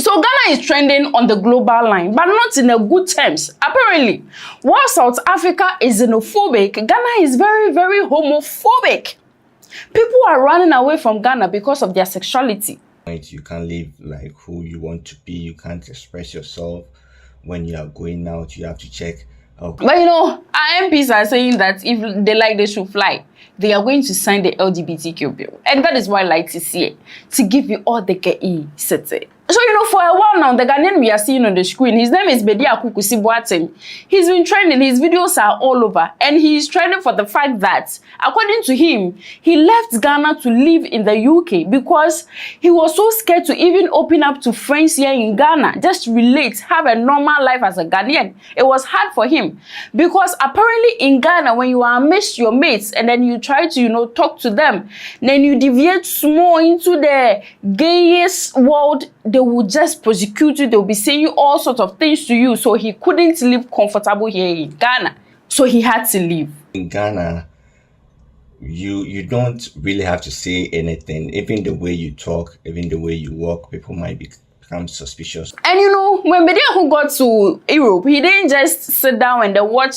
So Ghana is trending on the global line, but not in a good terms. Apparently, while South Africa is xenophobic, Ghana is very, very homophobic. People are running away from Ghana because of their sexuality. You can't live like who you want to be. You can't express yourself. When you are going out, you have to check. But you know, our MPs are saying that if they like, they should fly. They are going to sign the LGBTQ bill. And that is why Light is here, to give you all the KE city. So, you know, for a while now, the Ghanaian we are seeing on the screen, his name is Bediako. He's been trending, his videos are all over. And he's trending for the fact that, according to him, he left Ghana to live in the UK because he was so scared to even open up to friends here in Ghana, just relate, have a normal life as a Ghanaian. It was hard for him because apparently in Ghana, when you are amidst your mates and then you try to, you know, talk to them, then you deviate small into the gayest world, they will just prosecute you. They will be saying all sorts of things to you. So he couldn't live comfortable here in Ghana. So he had to leave. In Ghana, you don't really have to say anything. Even the way you talk, even the way you walk, people might become suspicious. And you know, when Bediako got to Europe, he didn't just sit down and then watch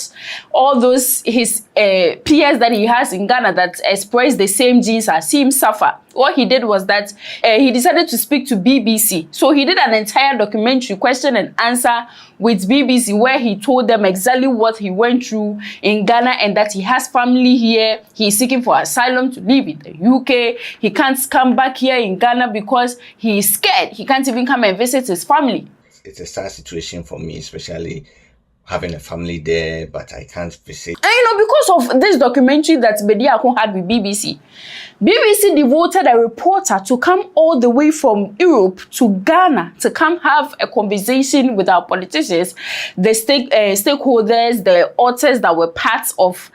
all those his peers that he has in Ghana that express the same genes as him suffer. What he did was that he decided to speak to BBC. So he did an entire documentary question and answer with BBC where he told them exactly what he went through in Ghana and that he has family here. He's seeking for asylum to live in the UK. He can't come back here in Ghana because he is scared. He can't even come and visit his family. It's a sad situation for me, especially having a family there, but I can't visit. And you know, because of this documentary that Bediako had with BBC, BBC devoted a reporter to come all the way from Europe to Ghana to come have a conversation with our politicians, the stakeholders, the authors that were part of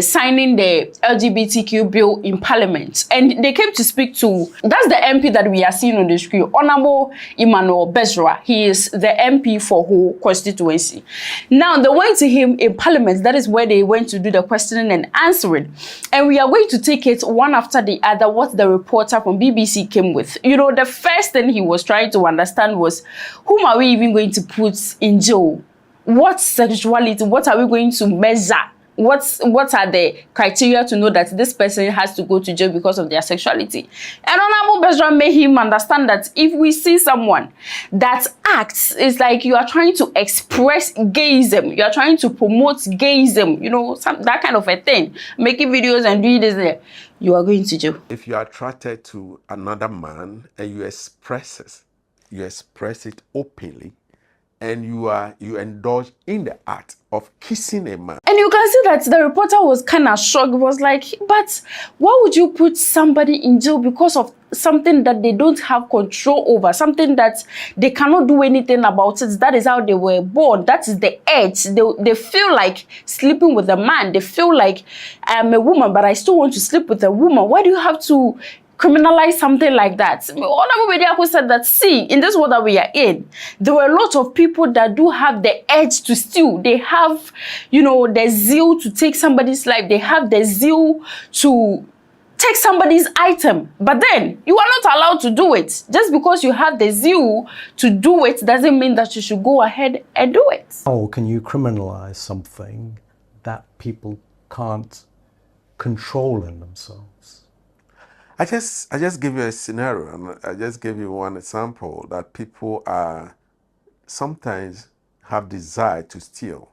signing the LGBTQ bill in Parliament. And they came to speak to, that's the MP that we are seeing on the screen, Honorable Emmanuel Bezra. He is the MP for Ho constituency. Now, they went to him in Parliament. That is where they went to do the questioning and answering. And we are going to take it one after the other, what the reporter from BBC came with. You know, the first thing he was trying to understand was, whom are we even going to put in jail? What sexuality? What are we going to measure? What are the criteria to know that this person has to go to jail because of their sexuality? And Honorable Bezra made him understand that if we see someone that acts, it's like you are trying to express gayism, you are trying to promote gayism, you know, that kind of a thing, making videos and doing this there, you are going to jail. If you are attracted to another man and you express it openly, and you indulge in the act of kissing a man. And you can see that the reporter was kind of shocked. It was like, but why would you put somebody in jail because of something that they don't have control over, something that they cannot do anything about it? That is how they were born. That is the edge. They feel like sleeping with a man. They feel like I am a woman, but I still want to sleep with a woman. Why do you have to criminalize something like that? Honorable Bediako said that, see, in this world that we are in, there were a lot of people that do have the edge to steal. They have, you know, the zeal to take somebody's life. They have the zeal to take somebody's item. But then, you are not allowed to do it. Just because you have the zeal to do it doesn't mean that you should go ahead and do it. How can you criminalize something that people can't control in themselves? I just give you a scenario, and I just give you one example that people are sometimes have desire to steal.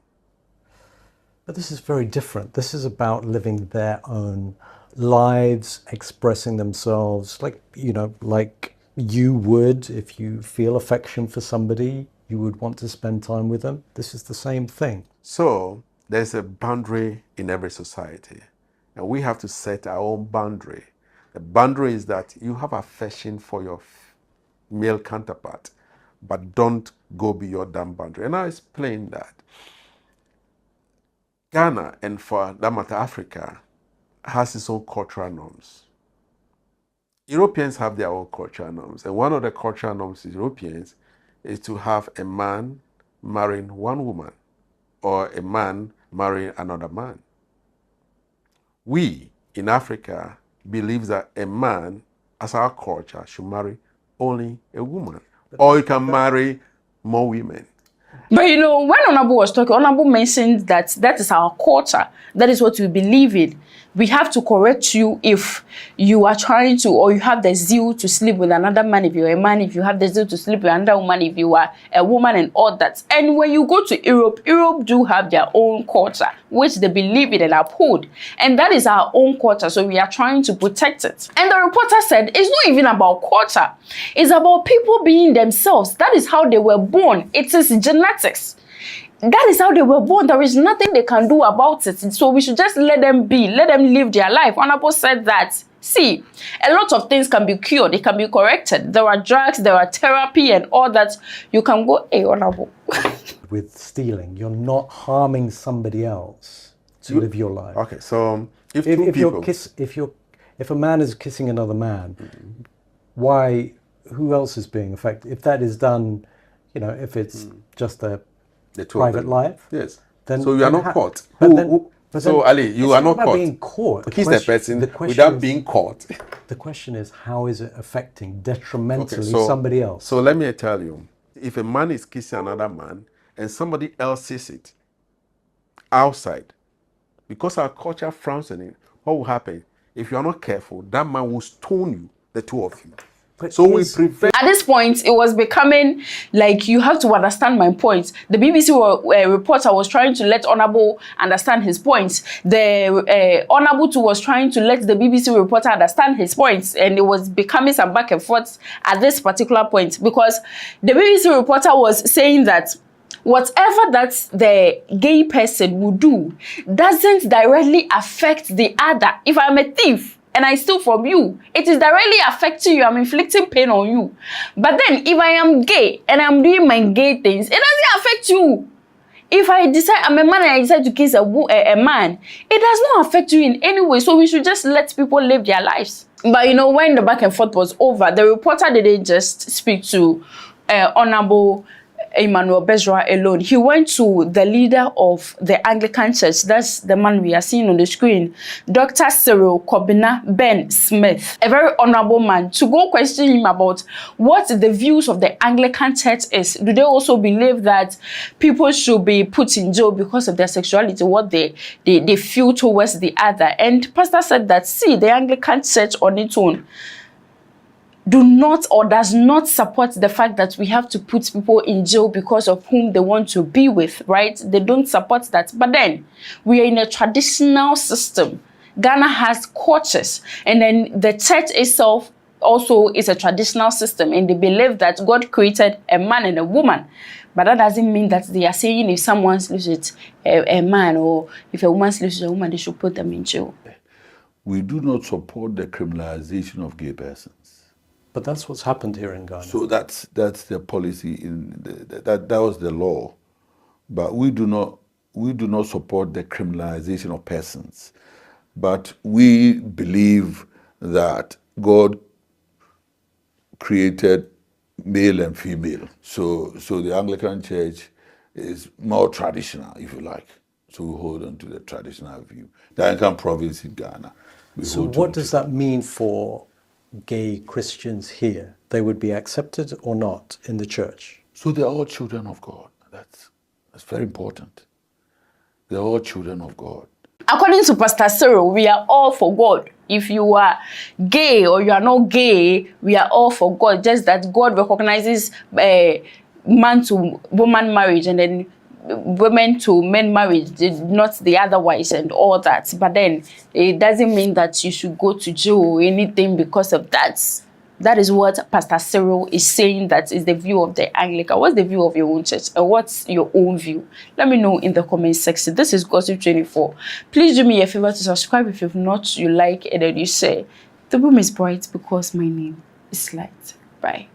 But this is very different. This is about living their own lives, expressing themselves like, you know, like you would if you feel affection for somebody, you would want to spend time with them. This is the same thing. So there's a boundary in every society, and we have to set our own boundary. The boundary is that you have affection for your male counterpart, but don't go beyond that boundary. And I'll explain that. Ghana, and for that matter Africa, has its own cultural norms. Europeans have their own cultural norms. And one of the cultural norms of Europeans is to have a man marrying one woman or a man marrying another man. We, in Africa, believe that a man, as our culture, should marry only a woman or you can marry more women. But you know, when Honorable was talking, Honorable mentioned that that is our culture. That is what we believe in. We have to correct you if you are trying to, or you have the zeal to sleep with another man if you're a man, if you have the zeal to sleep with another woman if you are a woman, and all that. And when you go to Europe, Europe do have their own culture, which they believe in and uphold. And that is our own culture, so we are trying to protect it. And the reporter said, it's not even about culture. It's about people being themselves. That is how they were born. It is genetics. That is how they were born. There is nothing they can do about it. So we should just let them be, let them live their life. Honorable said that, see, a lot of things can be cured, it can be corrected. There are drugs, there are therapy and all that. You can go, hey, Honorable. With stealing, you're not harming somebody else to live your life. Okay, so if a man is kissing another man, why, who else is being affected? If that is done, you know, if it's just a private life, yes. Then so you are not caught. So Ali, you are not caught. Being caught. Kiss the person without being caught. The question is, how is it affecting detrimentally so, somebody else? So let me tell you, if a man is kissing another man and somebody else sees it outside, because our culture frowns on it, what will happen? If you are not careful, that man will stone you, the two of you. So we prevent. At this point, it was becoming like, you have to understand my point. The BBC reporter was trying to let Honorable understand his points. The Honorable too was trying to let the BBC reporter understand his points, and it was becoming some back and forth at this particular point, because the BBC reporter was saying that whatever that the gay person will do doesn't directly affect the other. If I'm a thief and I steal from you, it is directly affecting you. I'm inflicting pain on you. But then if I am gay and I'm doing my gay things, it doesn't affect you. If I decide I'm a man and I decide to kiss a man, it does not affect you in any way. So we should just let people live their lives. But you know, when the back and forth was over, the reporter didn't just speak to Honorable Emmanuel Bezra alone. He went to the leader of the Anglican Church, that's the man we are seeing on the screen, Dr. Cyril Kobina Ben Smith, a very honorable man, to go question him about what the views of the Anglican Church is. Do they also believe that people should be put in jail because of their sexuality, what they feel towards the other? And Pastor said that, see, the Anglican Church on its own do not or does not support the fact that we have to put people in jail because of whom they want to be with, right? They don't support that. But then we are in a traditional system. Ghana has cultures, and then the church itself also is a traditional system, and they believe that God created a man and a woman. But that doesn't mean that they are saying if someone sleeps with a man, or if a woman sleeps with a woman, they should put them in jail. We do not support the criminalization of gay persons. But that's what's happened here in Ghana. So that's the policy. That was the law, but we do not support the criminalization of persons. But we believe that God created male and female. So the Anglican Church is more traditional, if you like. So we hold on to the traditional view. The Anglican province in Ghana. So what does that mean for gay Christians here? They would be accepted or not in the church? So they're all children of God. That's very important. They're all children of God. According to Pastor Cyril, we are all for God. If you are gay or you are not gay, we are all for God. Just that God recognizes man to woman marriage, and then women to men marriage, not the otherwise, and all that. But then it doesn't mean that you should go to jail or anything because of that. That is what Pastor Cyril is saying. That is the view of the Anglican. What's the view of your own church? And what's your own view? Let me know in the comment section. This is Gossip 24. Please do me a favor to subscribe if you've not. You like and then you say, the room is bright because my name is light. Bye.